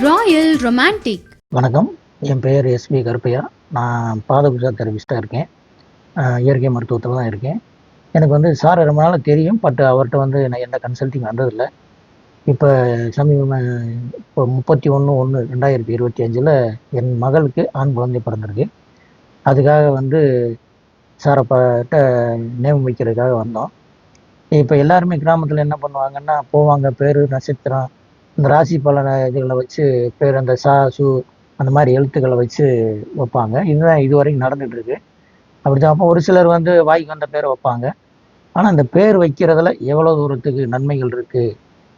Royal romantic. வணக்கம், என் பெயர் SP Karuppaiya. நான் பாதகுஜா தெரபிஸ்டாக இருக்கேன். இயற்கை மருத்துவத்தில் தான் இருக்கேன். எனக்கு வந்து சார் ரொம்ப நாள் தெரியும். பட் அவர்கிட்ட வந்து நான் எந்த கன்சல்ட்டிங் வந்ததில்லை. இப்போ சமீபமாக இப்போ 31/1/2025 என் மகளுக்கு ஆண் குழந்தை பிறந்திருக்கு. அதுக்காக வந்து சாரை கிட்ட நேம் வைக்கிறதுக்காக வந்தோம். இப்போ எல்லாருமே கிராமத்தில் என்ன பண்ணுவாங்கன்னா போவாங்க, பேர் நட்சத்திரம் இந்த ராசி பலன இதுகளை வச்சு பேர் அந்த சா சு அந்த மாதிரி எழுத்துக்களை வச்சு வைப்பாங்க. இதுதான் இது வரைக்கும் நடந்துட்டு இருக்கு. அப்படிதான். அப்போ ஒரு சிலர் வந்து வாய்க்கு வந்த பேரை வைப்பாங்க. ஆனால் அந்த பேர் வைக்கிறதுல எவ்வளோ தூரத்துக்கு நன்மைகள் இருக்கு,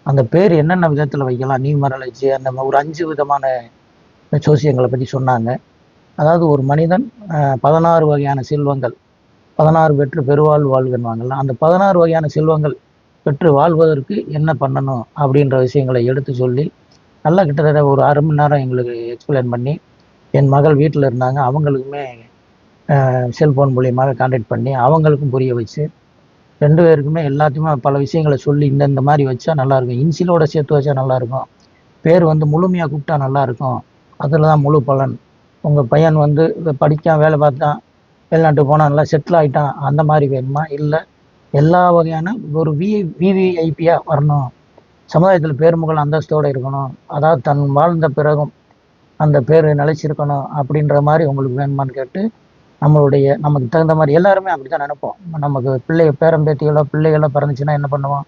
அந்த பேர் என்னென்ன விதத்தில் வைக்கலாம், நியூமராலஜி அந்த ஒரு 5 விதமான ஜோசியங்களை பற்றி சொன்னாங்க. அதாவது ஒரு மனிதன் 16 வகையான செல்வங்கள், 16 பெற்று பெருவாழ்வு வாழ்கன்வாங்கல்ல, அந்த 16 வகையான செல்வங்கள் பெற்று வாழ்வதற்கு என்ன பண்ணணும் அப்படின்ற விஷயங்களை எடுத்து சொல்லி நல்லா கிட்டத்தட்ட ஒரு 1/2 மணி நேரம் எங்களுக்கு எக்ஸ்பிளைன் பண்ணி, என் மகள் வீட்டில் இருந்தாங்க, அவங்களுக்குமே செல்ஃபோன் மூலியமாக கான்டாக்ட் பண்ணி அவங்களுக்கும் புரிய வச்சு 2 பேருக்குமே எல்லாத்தையுமே பல விஷயங்களை சொல்லி இந்த மாதிரி வச்சா நல்லாயிருக்கும், இன்சிலோட சேர்த்து வச்சா நல்லாயிருக்கும், பேர் வந்து முழுமையாக கூப்பிட்டா நல்லாயிருக்கும், அதில் தான் முழு பலன், உங்கள் பையன் வந்து படித்தான், வேலை பார்த்தான், வெளிநாட்டுக்கு போனால் நல்லா செட்டில் ஆகிட்டான், அந்த மாதிரி வேணுமா, இல்லை எல்லா வகையான ஒரு விவிஐபியாக வரணும், சமுதாயத்தில் பேர்முகல் அந்தஸ்தோடு இருக்கணும், அதாவது தன் வாழ்ந்த பிறகும் அந்த பேர் நிலைச்சிருக்கணும் அப்படின்ற மாதிரி உங்களுக்கு வேணுமான்னு கேட்டு நமக்கு தகுந்த மாதிரி எல்லாருமே அப்படி தான் நினைப்போம். நமக்கு பேரம்பேத்திகளோ பிள்ளைகளோ பிறந்துச்சுன்னா என்ன பண்ணுவோம்,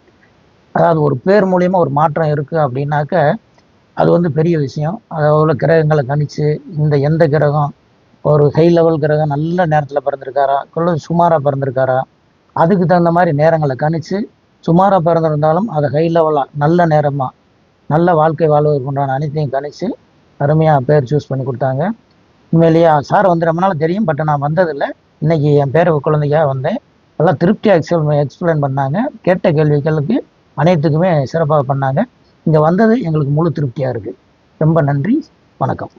அதாவது ஒரு பேர் மூலியமாக ஒரு மாற்றம் இருக்குது அப்படின்னாக்க அது வந்து பெரிய விஷயம். அதாவது கிரகங்களை கணிச்சு எந்த கிரகம் ஒரு ஹை லெவல் கிரகம் நல்ல நேரத்தில் பிறந்திருக்காரா, சுமாராக பிறந்திருக்காரா, அதுக்கு தகுந்த மாதிரி நேரங்களை கணிச்சு சுமாராக பிறந்திருந்தாலும் அதை ஹை லெவலாக நல்ல நேரமாக நல்ல வாழ்க்கை வாழ்வதற்கு உண்டான அனைத்தையும் கணிச்சு அருமையாக பேர் சூஸ் பண்ணி கொடுத்தாங்க. உண்மையிலேயே சார் வந்து ரொம்ப நாள் தெரியும், பட் நான் வந்ததில்லை. இன்னைக்கு என் பேரை குழந்தைக்காக வந்தேன். நல்லா திருப்தியாக எக்ஸ்பிளைன் பண்ணாங்க. கேட்ட கேள்விகளுக்கு அனைத்துக்குமே சிறப்பாக பண்ணாங்க. இங்கே வந்தது எங்களுக்கு முழு திருப்தியாக இருக்குது. ரொம்ப நன்றி, வணக்கம்.